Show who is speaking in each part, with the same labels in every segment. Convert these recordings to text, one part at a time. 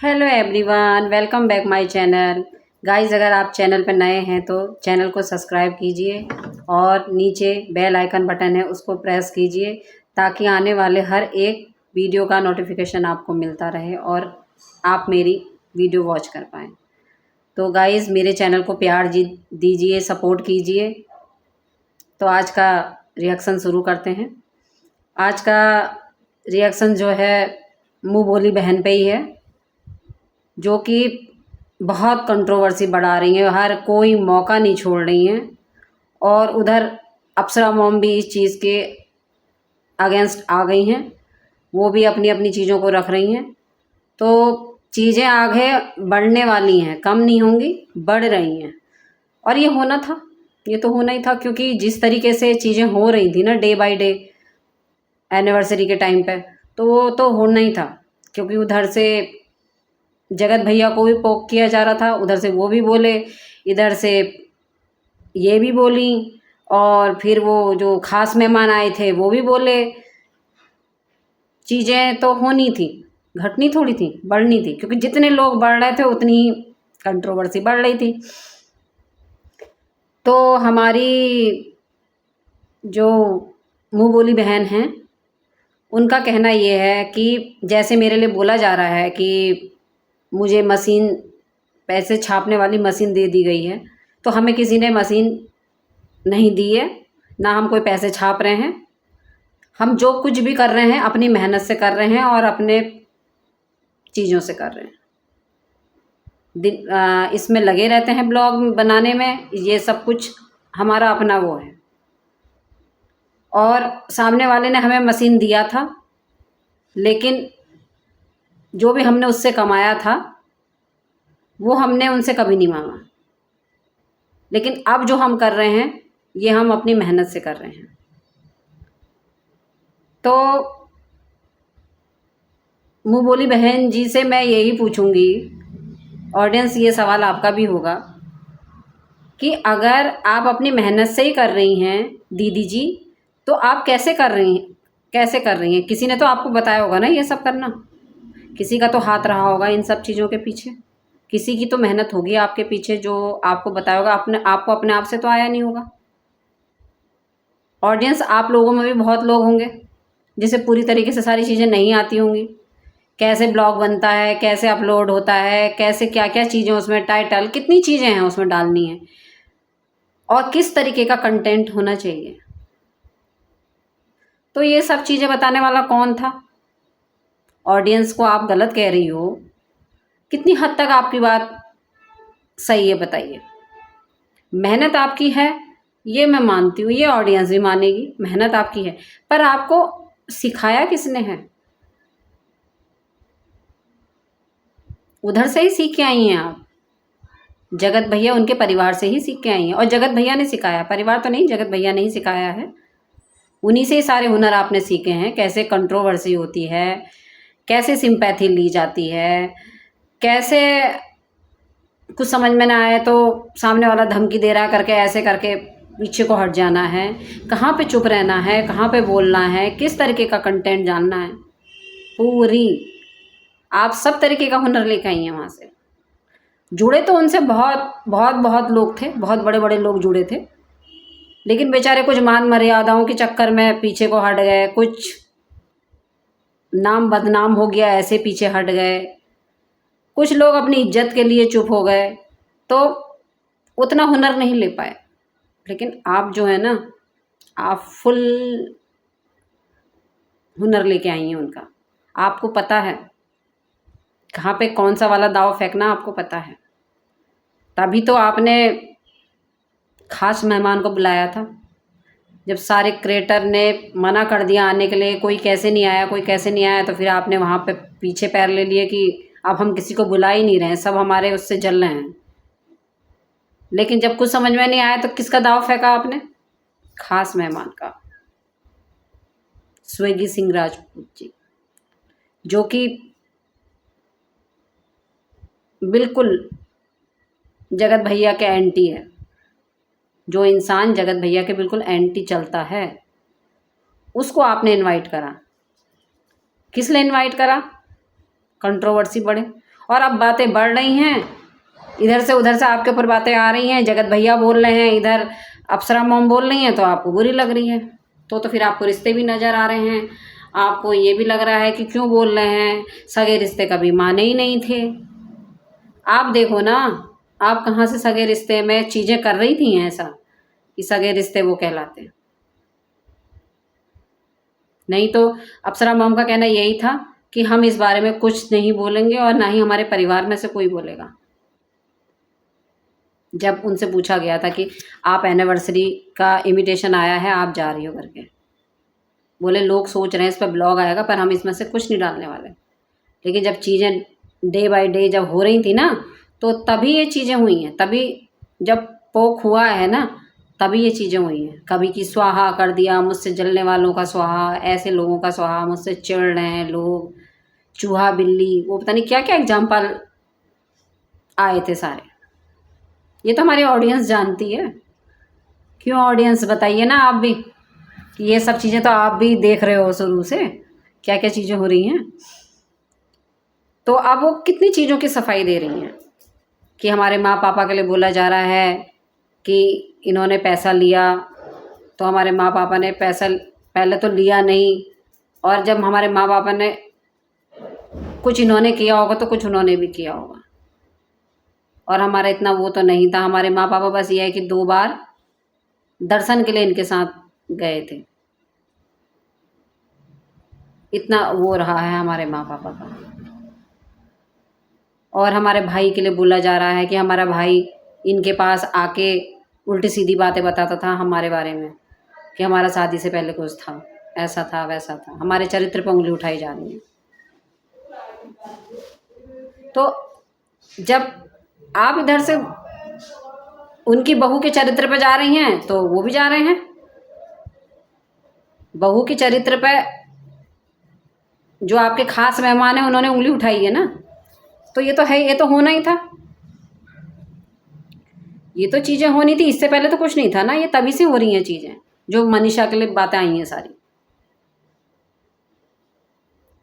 Speaker 1: Hello everyone, welcome back my channel. Guys, अगर आप channel पर नए हैं तो चैनल को सब्सक्राइब कीजिए और नीचे बेल आइकन बटन है उसको प्रेस कीजिए ताकि आने वाले हर एक वीडियो का नोटिफिकेशन आपको मिलता रहे और आप मेरी वीडियो वॉच कर पाएँ। तो गाइस, मेरे चैनल को प्यार दीजिए, सपोर्ट कीजिए। तो आज का रिएक्शन शुरू करते हैं। आज का रिएक्शन जो है मुँह बोली बहन पे ही है, जो कि बहुत कंट्रोवर्सी बढ़ा रही हैं, हर कोई मौका नहीं छोड़ रही हैं। और उधर अप्सरा मॉम भी इस चीज़ के अगेंस्ट आ गई हैं, वो भी अपनी अपनी चीज़ों को रख रही हैं। तो चीज़ें आगे बढ़ने वाली हैं, कम नहीं होंगी, बढ़ रही हैं। और ये होना था, ये तो होना ही था, क्योंकि जिस तरीके से चीज़ें हो रही थी ना डे बाय डे एनिवर्सरी के टाइम पे, तो वो तो होना ही था। क्योंकि उधर से जगत भैया को भी पोक किया जा रहा था, उधर से वो भी बोले, इधर से ये भी बोली, और फिर वो जो खास मेहमान आए थे वो भी बोले। चीज़ें तो होनी थी, घटनी थोड़ी थी, बढ़नी थी, क्योंकि जितने लोग बढ़ रहे थे उतनी ही कंट्रोवर्सी बढ़ रही थी। तो हमारी जो मुँह बोली बहन हैं, उनका कहना ये है कि जैसे मेरे लिए बोला जा रहा है कि मुझे मशीन, पैसे छापने वाली मशीन दे दी गई है, तो हमें किसी ने मशीन नहीं दी है, ना हम कोई पैसे छाप रहे हैं। हम जो कुछ भी कर रहे हैं अपनी मेहनत से कर रहे हैं और अपने चीज़ों से कर रहे हैं। इसमें लगे रहते हैं ब्लॉग बनाने में, ये सब कुछ हमारा अपना वो है। और सामने वाले ने हमें मशीन दिया था, लेकिन जो भी हमने उससे कमाया था वो हमने उनसे कभी नहीं मांगा। लेकिन अब जो हम कर रहे हैं ये हम अपनी मेहनत से कर रहे हैं। तो मुँह बोली बहन जी से मैं यही पूछूंगी, ऑडियंस ये सवाल आपका भी होगा, कि अगर आप अपनी मेहनत से ही कर रही हैं दीदी जी, तो आप कैसे कर रही हैं, कैसे कर रही हैं? किसी ने तो आपको बताया होगा ना ये सब करना, किसी का तो हाथ रहा होगा इन सब चीज़ों के पीछे, किसी की तो मेहनत होगी आपके पीछे जो आपको बताया होगा। आपको अपने आप से तो आया नहीं होगा। ऑडियंस आप लोगों में भी बहुत लोग होंगे जिसे पूरी तरीके से सारी चीज़ें नहीं आती होंगी, कैसे ब्लॉग बनता है, कैसे अपलोड होता है, कैसे क्या क्या चीज़ें उसमें, टाइटल, कितनी चीज़ें हैं उसमें डालनी है, और किस तरीके का कंटेंट होना चाहिए। तो ये सब चीज़ें बताने वाला कौन था? ऑडियंस को आप गलत कह रही हो, कितनी हद तक आपकी बात सही है बताइए। मेहनत आपकी है, ये मैं मानती हूँ, ये ऑडियंस भी मानेगी, मेहनत आपकी है, पर आपको सिखाया किसने है? उधर से ही सीख के आई हैं आप। जगत भैया उनके परिवार से ही सीख के आई हैं, और जगत भैया ने सिखाया, परिवार तो नहीं, जगत भैया ने ही सिखाया है। उन्हीं से ही सारे हुनर आपने सीखे हैं, कैसे कंट्रोवर्सी होती है, कैसे सिंपैथी ली जाती है, कैसे कुछ समझ में ना आए तो सामने वाला धमकी दे रहा करके ऐसे करके पीछे को हट जाना है, कहाँ पे चुप रहना है, कहाँ पे बोलना है, किस तरीके का कंटेंट जानना है, पूरी आप सब तरीके का हुनर लेकर आई हैं वहाँ से। जुड़े तो उनसे बहुत बहुत बहुत लोग थे, बहुत बड़े बड़े लोग जुड़े थे, लेकिन बेचारे कुछ मान मर्यादाओं के चक्कर में पीछे को हट गए, कुछ नाम बदनाम हो गया ऐसे पीछे हट गए, कुछ लोग अपनी इज्जत के लिए चुप हो गए, तो उतना हुनर नहीं ले पाए। लेकिन आप जो है ना, आप फुल हुनर लेके आई हैं उनका। आपको पता है कहाँ पे कौन सा वाला दाव फेंकना, आपको पता है। तभी तो आपने खास मेहमान को बुलाया था। जब सारे क्रिएटर ने मना कर दिया आने के लिए, कोई कैसे नहीं आया, कोई कैसे नहीं आया, तो फिर आपने वहाँ पे पीछे पैर ले लिए कि अब हम किसी को बुला ही नहीं रहे हैं, सब हमारे उससे जल रहे हैं। लेकिन जब कुछ समझ में नहीं आया तो किसका दाव फेंका आपने? खास मेहमान का, स्वेगी सिंह राजपूत जी, जो कि बिल्कुल जगत भैया के एंटी है। जो इंसान जगत भैया के बिल्कुल एंटी चलता है, उसको आपने इनवाइट करा। किस लिए इनवाइट करा? कंट्रोवर्सी बढ़े। और अब बातें बढ़ रही हैं, इधर से उधर से आपके ऊपर बातें आ रही हैं, जगत भैया बोल रहे हैं, इधर अप्सरा मॉम बोल रही हैं, तो आपको बुरी लग रही है। तो फिर आपको रिश्ते भी नज़र आ रहे हैं, आपको ये भी लग रहा है कि क्यों बोल रहे हैं, सगे रिश्ते कभी माने ही नहीं थे। आप देखो ना, आप कहाँ से सगे रिश्ते में चीज़ें कर रही थी ऐसा कि सगे रिश्ते वो कहलाते हैं। नहीं तो अप्सरा मॉम का कहना यही था कि हम इस बारे में कुछ नहीं बोलेंगे और ना ही हमारे परिवार में से कोई बोलेगा। जब उनसे पूछा गया था कि आप एनिवर्सरी का इनविटेशन आया है, आप जा रही हो करके, बोले लोग सोच रहे हैं इस पर ब्लॉग आएगा, पर हम इसमें से कुछ नहीं डालने वाले। लेकिन जब चीज़ें डे बाय डे जब हो रही थी ना, तो तभी ये चीज़ें हुई हैं, तभी जब पोक हुआ है ना, तभी ये चीज़ें हुई हैं। कभी की स्वाहा कर दिया, मुझसे जलने वालों का स्वाहा, ऐसे लोगों का स्वाहा, मुझसे चिढ़ रहे हैं लोग, चूहा बिल्ली, वो पता नहीं क्या क्या एग्जाम्पल आए थे सारे। ये तो हमारी ऑडियंस जानती है। क्यों ऑडियंस, बताइए ना आप भी कि ये सब चीज़ें तो आप भी देख रहे हो शुरू से, क्या क्या चीज़ें हो रही हैं। तो अब वो कितनी चीज़ों की सफाई दे रही हैं कि हमारे माँ पापा के लिए बोला जा रहा है कि इन्होंने पैसा लिया, तो हमारे माँ पापा ने पैसा पहले तो लिया नहीं, और जब हमारे माँ पापा ने कुछ इन्होंने किया होगा तो कुछ उन्होंने भी किया होगा, और हमारा इतना वो तो नहीं था। हमारे माँ पापा बस ये है कि 2 बार दर्शन के लिए इनके साथ गए थे, इतना वो रहा है हमारे माँ पापा का। और हमारे भाई के लिए बोला जा रहा है कि हमारा भाई इनके पास आके उल्टी सीधी बातें बताता था हमारे बारे में, कि हमारा शादी से पहले कुछ था, ऐसा था वैसा था। हमारे चरित्र पर उंगली उठाई जा रही है। तो जब आप इधर से उनकी बहू के चरित्र पे जा रही हैं, तो वो भी जा रहे हैं बहू के चरित्र पे। जो आपके खास मेहमान हैं उन्होंने उंगली उठाई है ना, तो ये तो है, ये तो होना ही था, ये तो चीज़ें होनी थी। इससे पहले तो कुछ नहीं था ना, ये तभी से हो रही हैं चीज़ें। जो मनीषा के लिए बातें आई हैं सारी,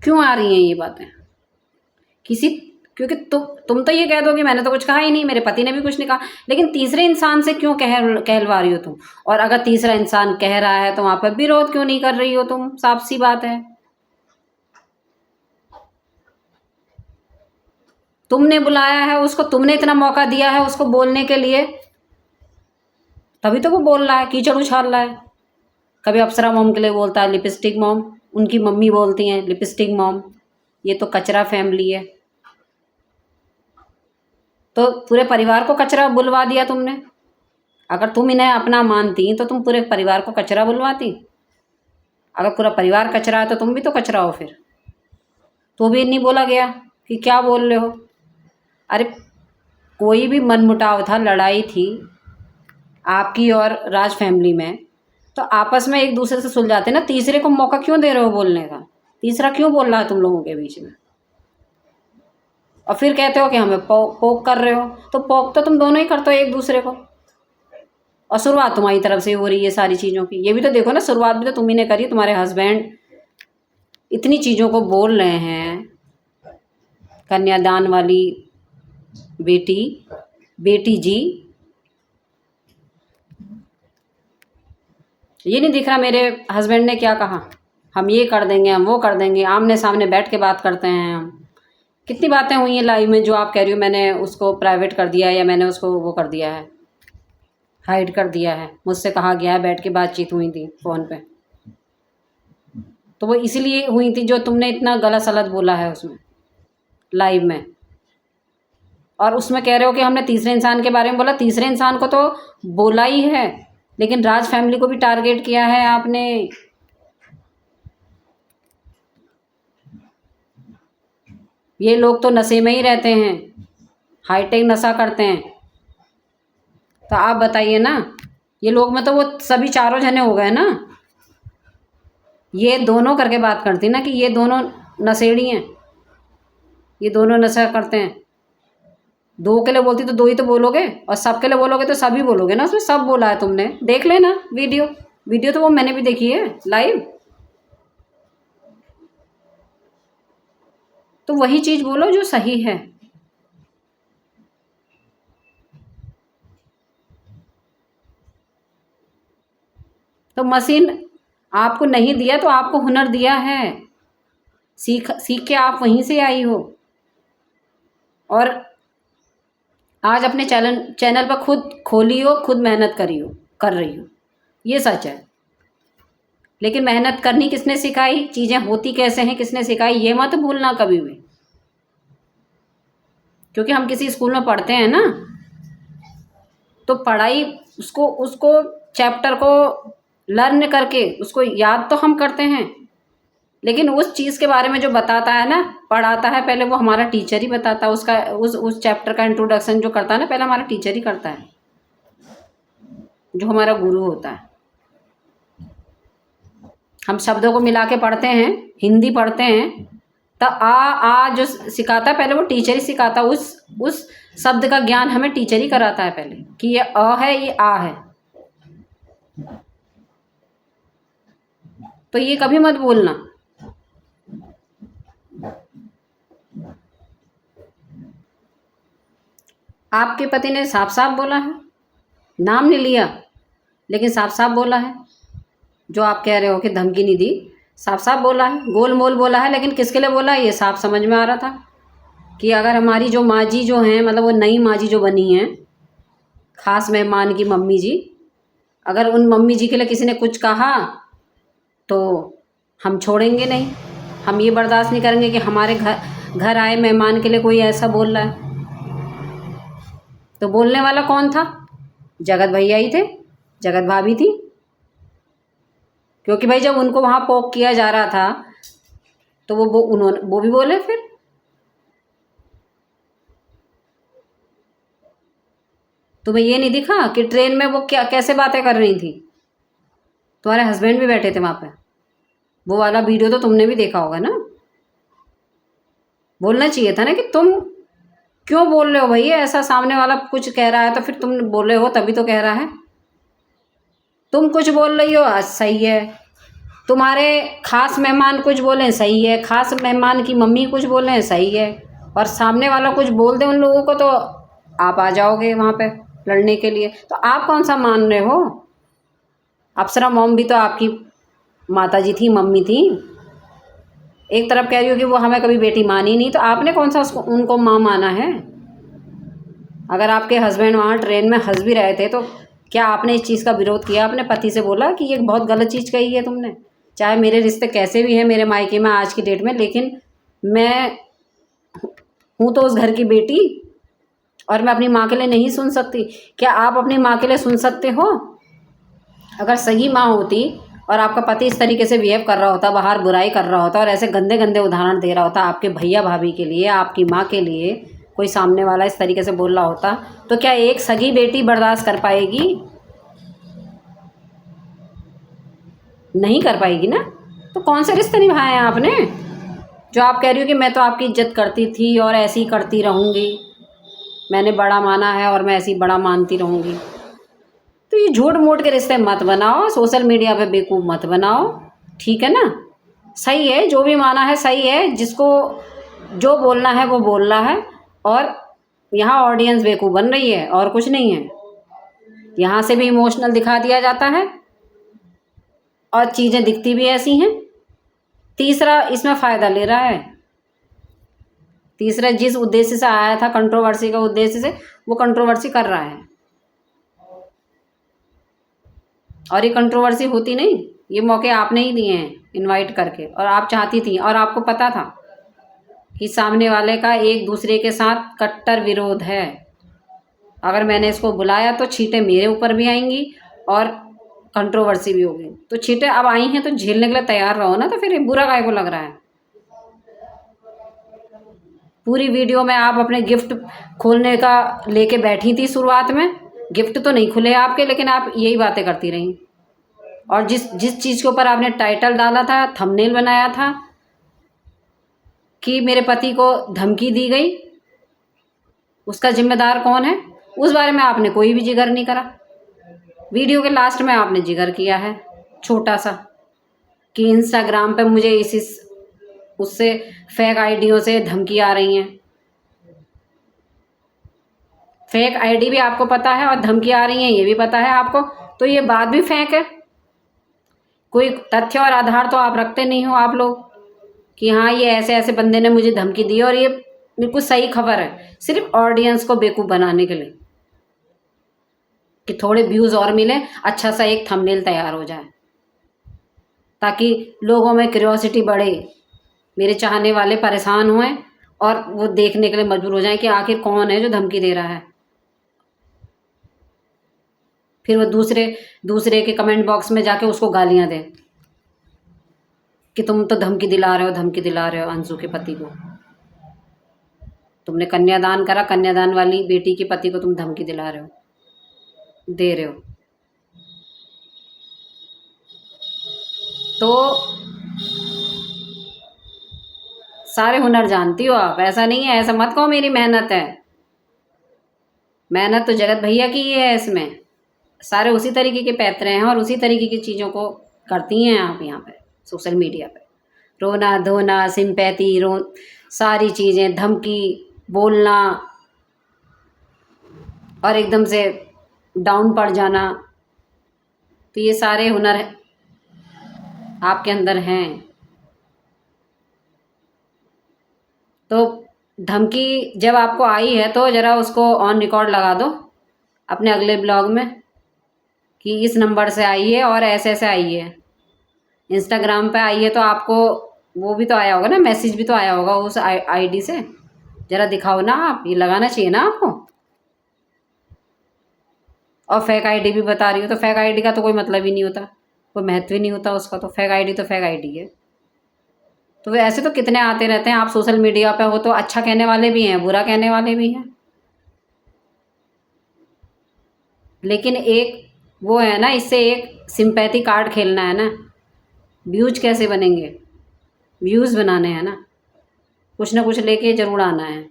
Speaker 1: क्यों आ रही हैं ये बातें? किसी, क्योंकि तुम तो ये कह दो कि मैंने तो कुछ कहा ही नहीं, मेरे पति ने भी कुछ नहीं कहा, लेकिन तीसरे इंसान से क्यों कहलवा रही हो तुम? और अगर तीसरा इंसान कह रहा है तो वहां पर विरोध क्यों नहीं कर रही हो तुम? साफ सी बात है, तुमने बुलाया है उसको, तुमने इतना मौका दिया है उसको बोलने के लिए, तभी तो वो बोल रहा है, कीचड़ उछाल रहा है। कभी अप्सरा मॉम के लिए बोलता है लिपस्टिक मॉम, उनकी मम्मी बोलती हैं लिपस्टिक मॉम। ये तो कचरा फैमिली है। तो पूरे परिवार को कचरा बुलवा दिया तुमने। अगर तुम इन्हें अपना मानती तो तुम पूरे परिवार को कचरा बुलवाती। अगर पूरा परिवार कचरा है तो तुम भी तो कचरा हो फिर। तो भी नहीं बोला गया कि क्या बोल रहे हो? अरे कोई भी मनमुटाव था, लड़ाई थी आपकी और राज फैमिली में, तो आपस में एक दूसरे से सुलझाते ना। तीसरे को मौका क्यों दे रहे हो बोलने का? तीसरा क्यों बोल रहा है तुम लोगों के बीच में? और फिर कहते हो कि हमें पोक कर रहे हो। तो पोक तो तुम दोनों ही करते हो एक दूसरे को, और शुरुआत तुम्हारी तरफ से हो रही है सारी चीज़ों की। ये भी तो देखो ना, शुरुआत भी तो तुम ही ने करी। तुम्हारे हस्बैंड इतनी चीज़ों को बोल रहे हैं, कन्यादान वाली बेटी जी, ये नहीं दिख रहा मेरे हस्बैंड ने क्या कहा, हम ये कर देंगे, हम वो कर देंगे, आमने सामने बैठ के बात करते हैं हम। कितनी बातें हुई हैं लाइव में जो आप कह रही हो मैंने उसको प्राइवेट कर दिया है, या मैंने उसको वो कर दिया है, हाइड कर दिया है। मुझसे कहा गया है, बैठ के बातचीत हुई थी फ़ोन पे, तो वो इसीलिए हुई थी जो तुमने इतना गलत सलत बोला है उसमें लाइव में। और उसमें कह रहे हो कि हमने तीसरे इंसान के बारे में बोला। तीसरे इंसान को तो बोला ही है, लेकिन राज फैमिली को भी टारगेट किया है आपने। ये लोग तो नशे में ही रहते हैं, हाईटेक नशा करते हैं। तो आप बताइए ना, ये लोग में तो वो सभी चारों जने हो गए ना। ये दोनों करके बात करती ना कि ये दोनों नशेड़ी हैं, ये दोनों नशा करते हैं। दो के लिए बोलती तो दो ही तो बोलोगे, और सब के लिए बोलोगे तो सभी बोलोगे ना। उसमें सब बोला है तुमने, देख लेना वीडियो तो वो मैंने भी देखी है लाइव। तो वही चीज़ बोलो जो सही है। तो मशीन आपको नहीं दिया तो आपको हुनर दिया है, सीख के आप वहीं से आई हो। और आज अपने चैनल पर खुद खोली हो, खुद मेहनत करी हो, कर रही हो, ये सच है। लेकिन मेहनत करनी किसने सिखाई, चीज़ें होती कैसे हैं किसने सिखाई, ये मत भूलना कभी भी। क्योंकि हम किसी स्कूल में पढ़ते हैं ना, तो पढ़ाई उसको उसको चैप्टर को लर्न करके उसको याद तो हम करते हैं, लेकिन उस चीज़ के बारे में जो बताता है ना, पढ़ाता है, पहले वो हमारा टीचर ही बताता है। उसका उस चैप्टर का इंट्रोडक्शन जो करता है ना, पहले हमारा टीचर ही करता है, जो हमारा गुरु होता है। हम शब्दों को मिला के पढ़ते हैं, हिंदी पढ़ते हैं, तो आ जो सिखाता है पहले वो टीचर ही सिखाता है। उस शब्द का ज्ञान हमें टीचर ही कराता है पहले, कि ये अ है, ये आ है। तो ये कभी मत भूलना। आपके पति ने साफ साफ बोला है, नाम नहीं लिया, लेकिन साफ साफ बोला है। जो आप कह रहे हो कि धमकी नहीं दी, साफ साफ बोला है, गोल मोल बोला है, लेकिन किसके लिए बोला है ये साफ समझ में आ रहा था। कि अगर हमारी जो माँ जी जो हैं, मतलब वो नई माँ जी जो बनी हैं, ख़ास मेहमान की मम्मी जी, अगर उन मम्मी जी के लिए किसी ने कुछ कहा तो हम छोड़ेंगे नहीं। हम ये बर्दाश्त नहीं करेंगे कि हमारे घर आए मेहमान के लिए कोई ऐसा बोल रहा है। तो बोलने वाला कौन था? जगत भैया ही थे, जगत भाभी थी। क्योंकि भाई जब उनको वहाँ पोक किया जा रहा था तो वो भी बोले। फिर तुम्हें ये नहीं दिखा कि ट्रेन में वो कैसे बातें कर रही थी? तुम्हारे हस्बैंड भी बैठे थे वहाँ पे, वो वाला वीडियो तो तुमने भी देखा होगा ना। बोलना चाहिए था ना कि तुम क्यों बोल रहे हो भैया, ऐसा सामने वाला कुछ कह रहा है तो फिर तुम बोल रहे हो, तभी तो कह रहा है। तुम कुछ बोल रही हो, सही है। तुम्हारे खास मेहमान कुछ बोलें, सही है। खास मेहमान की मम्मी कुछ बोलें, सही है। और सामने वाला कुछ बोल दे उन लोगों को, तो आप आ जाओगे वहाँ पे लड़ने के लिए। तो आप कौन सा मान रहे हो? अप्सरा मॉम भी तो आपकी माता जी थी, मम्मी थी। एक तरफ कह रही हो कि वो हमें कभी बेटी मानी नहीं, तो आपने कौन सा उनको माँ माना है? अगर आपके हस्बैंड वहाँ ट्रेन में हंस भी रहे थे तो क्या आपने इस चीज़ का विरोध किया? अपने पति से बोला कि ये बहुत गलत चीज़ कही है तुमने? चाहे मेरे रिश्ते कैसे भी हैं मेरे मायके में आज की डेट में, लेकिन मैं हूँ तो उस घर की बेटी, और मैं अपनी माँ के लिए नहीं सुन सकती। क्या आप अपनी माँ के लिए सुन सकते हो? अगर सही माँ होती और आपका पति इस तरीके से बिहेव कर रहा होता, बाहर बुराई कर रहा होता और ऐसे गंदे गंदे उदाहरण दे रहा होता आपके भैया भाभी के लिए, आपकी माँ के लिए, कोई सामने वाला इस तरीके से बोल रहा होता, तो क्या एक सगी बेटी बर्दाश्त कर पाएगी? नहीं कर पाएगी ना। तो कौन से रिश्ते निभाए हैं आपने, जो आप कह रही हो कि मैं तो आपकी इज्जत करती थी और ऐसी ही करती रहूँगी, मैंने बड़ा माना है और मैं ऐसी बड़ा मानती रहूँगी। तो ये झूठ मूठ के रिश्ते मत बनाओ, सोशल मीडिया पे बेवकूफ़ मत बनाओ, ठीक है ना। सही है, जो भी माना है सही है, जिसको जो बोलना है वो बोल रहा है। और यहाँ ऑडियंस बेवकूफ़ बन रही है और कुछ नहीं है। यहाँ से भी इमोशनल दिखा दिया जाता है और चीज़ें दिखती भी ऐसी हैं। तीसरा इसमें फ़ायदा ले रहा है। तीसरा जिस उद्देश्य से आया था, कंट्रोवर्सी का उद्देश्य से, वो कंट्रोवर्सी कर रहा है। और ये कंट्रोवर्सी होती नहीं, ये मौके आपने ही दिए हैं इनवाइट करके, और आप चाहती थी और आपको पता था कि सामने वाले का एक दूसरे के साथ कट्टर विरोध है। अगर मैंने इसको बुलाया तो छींटें मेरे ऊपर भी आएंगी और कंट्रोवर्सी भी होगी। तो छींटें अब आई हैं तो झेलने के लिए तैयार रहो ना। तो फिर बुरा काहे को लग रहा है? पूरी वीडियो में आप अपने गिफ्ट खोलने का लेके बैठी थी। शुरुआत में गिफ्ट तो नहीं खुले आपके, लेकिन आप यही बातें करती रहीं। और जिस जिस चीज़ के ऊपर आपने टाइटल डाला था, थंबनेल बनाया था कि मेरे पति को धमकी दी गई, उसका जिम्मेदार कौन है, उस बारे में आपने कोई भी जिक्र नहीं करा। वीडियो के लास्ट में आपने जिक्र किया है छोटा सा, कि इंस्टाग्राम पे मुझे उससे फेक आईडियों से धमकी आ रही हैं। फेक आईडी भी आपको पता है और धमकी आ रही है ये भी पता है आपको, तो ये बात भी फेक है। कोई तथ्य और आधार तो आप रखते नहीं हो आप लोग कि हाँ ये ऐसे ऐसे बंदे ने मुझे धमकी दी और ये बिल्कुल सही खबर है, सिर्फ ऑडियंस को बेवकूफ़ बनाने के लिए कि थोड़े व्यूज़ और मिले, अच्छा सा एक थंबनेल तैयार हो जाए ताकि लोगों में क्यूरियोसिटी बढ़े, मेरे चाहने वाले परेशान हुए और वो देखने के लिए मजबूर हो जाएं कि आखिर कौन है जो धमकी दे रहा है। फिर वो दूसरे दूसरे के कमेंट बॉक्स में जाके उसको गालियां दें कि तुम तो धमकी दिला रहे हो अंशु के पति को। तुमने कन्यादान करा, कन्यादान वाली बेटी के पति को तुम धमकी दिला रहे हो, दे रहे हो। तो सारे हुनर जानती हो आप, ऐसा नहीं है, ऐसा मत कहो मेरी मेहनत है। मेहनत तो जगत भैया की ही है, इसमें सारे उसी तरीके के पैतरे हैं और उसी तरीके की चीज़ों को करती हैं आप यहाँ पे सोशल मीडिया पे। रोना धोना, सिंपैथी, सारी चीज़ें, धमकी, बोलना और एकदम से डाउन पड़ जाना, तो ये सारे हुनर आपके अंदर हैं। तो धमकी जब आपको आई है तो ज़रा उसको ऑन रिकॉर्ड लगा दो अपने अगले ब्लॉग में कि इस नंबर से आई है और ऐसे ऐसे आई है। इंस्टाग्राम पे आई है तो आपको वो भी तो आया होगा ना, मैसेज भी तो आया होगा उस आईडी से, ज़रा दिखाओ ना आप, ये लगाना चाहिए ना आपको। और फेक आईडी भी बता रही हो, तो फेक आईडी का तो कोई मतलब ही नहीं होता, कोई महत्व ही नहीं होता उसका, तो फेक आईडी तो फेक आईडी है। तो वे ऐसे तो कितने आते रहते हैं, आप सोशल मीडिया पे हो तो अच्छा कहने वाले भी हैं, बुरा कहने वाले भी हैं, लेकिन एक वो है ना, इससे एक सिंपैथी कार्ड खेलना है ना। व्यूज कैसे बनेंगे, व्यूज़ बनाने हैं ना, कुछ ना कुछ लेके ज़रूर आना है।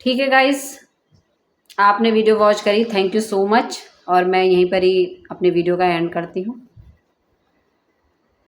Speaker 1: ठीक है गाइस, आपने वीडियो वॉच करी, थैंक यू सो मच, और मैं यहीं पर ही अपने वीडियो का एंड करती हूँ।